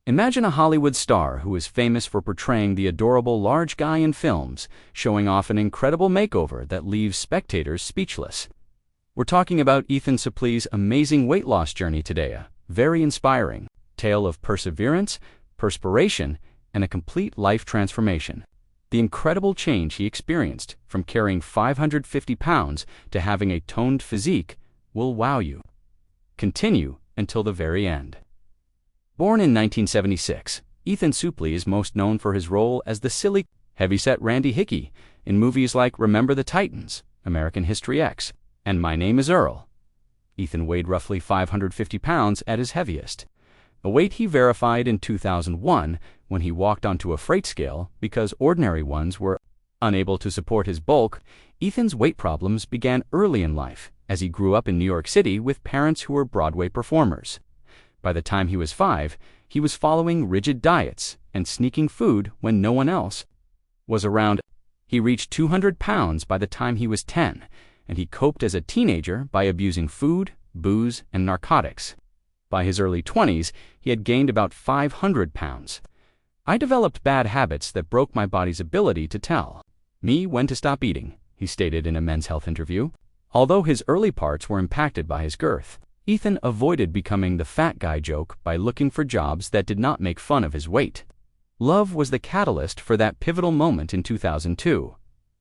Imagine a Hollywood star who is famous for portraying the adorable large guy in films, showing off an incredible makeover that leaves spectators speechless. We're talking about Ethan Suplee's amazing weight loss journey today, a very inspiring tale of perseverance, perspiration, and a complete life transformation. The incredible change he experienced from carrying 550 pounds to having a toned physique will wow you. Continue until the very end. Born in 1976, Ethan Suplee is most known for his role as the silly, heavyset Randy Hickey in movies like Remember the Titans, American History X, and My Name is Earl. Ethan weighed roughly 550 pounds at his heaviest, a weight he verified in 2001 when he walked onto a freight scale because ordinary ones were unable to support his bulk. Ethan's weight problems began early in life as he grew up in New York City with parents who were Broadway performers. By the time he was 5, he was following rigid diets and sneaking food when no one else was around. He reached 200 pounds by the time he was 10, and he coped as a teenager by abusing food, booze, and narcotics. By his early 20s, he had gained about 500 pounds. I developed bad habits that broke my body's ability to tell me when to stop eating, he stated in a Men's Health interview. Although his early parts were impacted by his girth, Ethan avoided becoming the fat guy joke by looking for jobs that did not make fun of his weight. Love was the catalyst for that pivotal moment in 2002.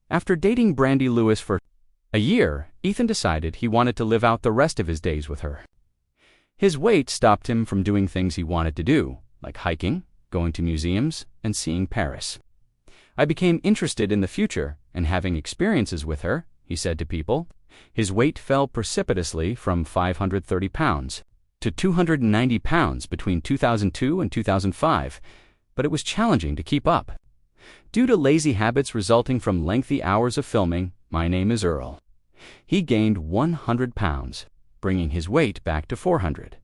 After dating Brandy Lewis for a year, Ethan decided he wanted to live out the rest of his days with her. His weight stopped him from doing things he wanted to do, like hiking, going to museums, and seeing Paris. I became interested in the future and having experiences with her, he said to People. His weight fell precipitously from 530 pounds to 290 pounds between 2002 and 2005, but it was challenging to keep up. Due to lazy habits resulting from lengthy hours of filming My Name is Earl, he gained 100 pounds, bringing his weight back to 400.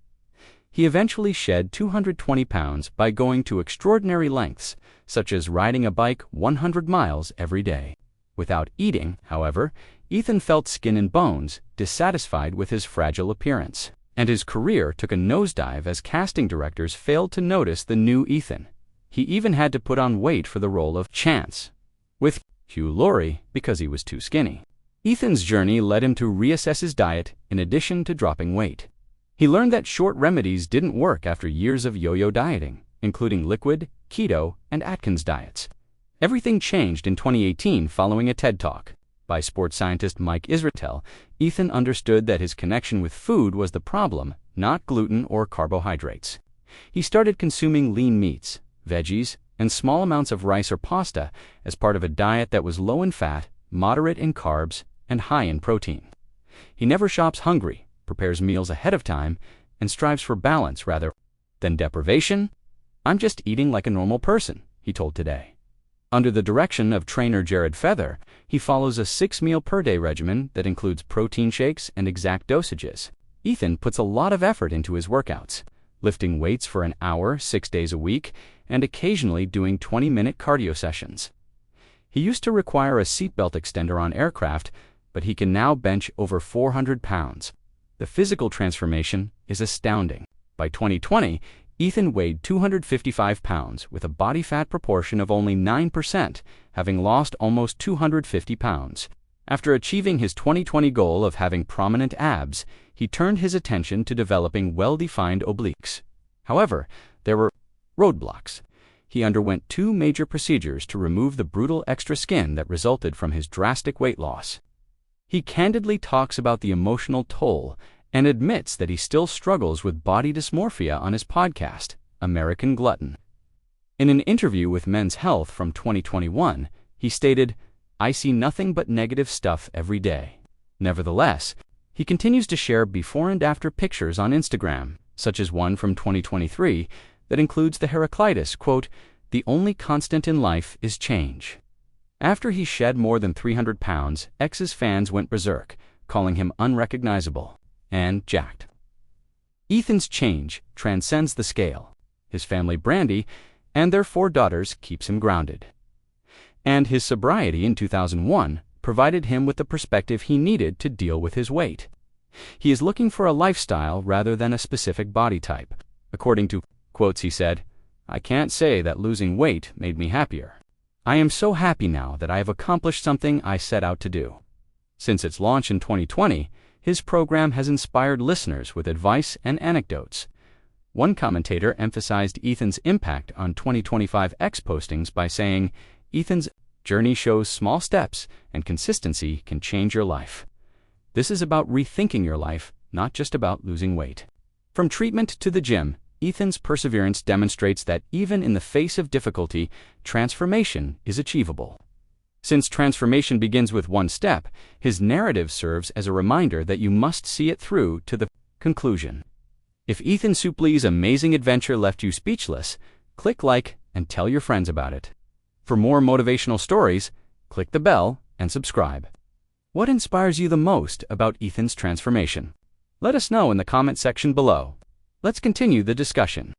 He eventually shed 220 pounds by going to extraordinary lengths, such as riding a bike 100 miles every day. Without eating, however, Ethan felt skin and bones, dissatisfied with his fragile appearance, and his career took a nosedive as casting directors failed to notice the new Ethan. He even had to put on weight for the role of Chance with Hugh Laurie because he was too skinny. Ethan's journey led him to reassess his diet in addition to dropping weight. He learned that short remedies didn't work after years of yo-yo dieting, including liquid, keto, and Atkins diets. Everything changed in 2018 following a TED Talk by sports scientist MyNameIsEarl. Ethan understood that his connection with food was the problem, not gluten or carbohydrates. He started consuming lean meats, veggies, and small amounts of rice or pasta as part of a diet that was low in fat, moderate in carbs, and high in protein. He never shops hungry, prepares meals ahead of time, and strives for balance rather than deprivation. "I'm just eating like a normal person," he told Today. Under the direction of trainer Jared Feather, he follows a 6-meal-per-day regimen that includes protein shakes and exact dosages. Ethan puts a lot of effort into his workouts, lifting weights for an hour 6 days a week and occasionally doing 20-minute cardio sessions. He used to require a seatbelt extender on aircraft, but he can now bench over 400 pounds. The physical transformation is astounding. By 2020, Ethan weighed 255 pounds with a body fat proportion of only 9%, having lost almost 250 pounds. After achieving his 2020 goal of having prominent abs, he turned his attention to developing well-defined obliques. However, there were roadblocks. He underwent 2 major procedures to remove the brutal extra skin that resulted from his drastic weight loss. He candidly talks about the emotional toll and admits that he still struggles with body dysmorphia on his podcast, American Glutton. In an interview with Men's Health from 2021, he stated, "I see nothing but negative stuff every day." Nevertheless, he continues to share before and after pictures on Instagram, such as one from 2023 that includes the Heraclitus, quote, "The only constant in life is change." After he shed more than 300 pounds, X's fans went berserk, calling him unrecognizable and jacked. Ethan's change transcends the scale. His family, Brandy, and their 4 daughters keeps him grounded. And his sobriety in 2001 provided him with the perspective he needed to deal with his weight. He is looking for a lifestyle rather than a specific body type. According to quotes he said, I can't say that losing weight made me happier. I am so happy now that I have accomplished something I set out to do. Since its launch in 2020, his program has inspired listeners with advice and anecdotes. One commentator emphasized Ethan's impact on 2025 X postings by saying, "Ethan's journey shows small steps and consistency can change your life." This is about rethinking your life, not just about losing weight. From treatment to the gym, Ethan's perseverance demonstrates that even in the face of difficulty, transformation is achievable. Since transformation begins with one step, his narrative serves as a reminder that you must see it through to the conclusion. If Ethan Suplee's amazing adventure left you speechless, click like and tell your friends about it. For more motivational stories, click the bell and subscribe. What inspires you the most about Ethan's transformation? Let us know in the comment section below. Let's continue the discussion.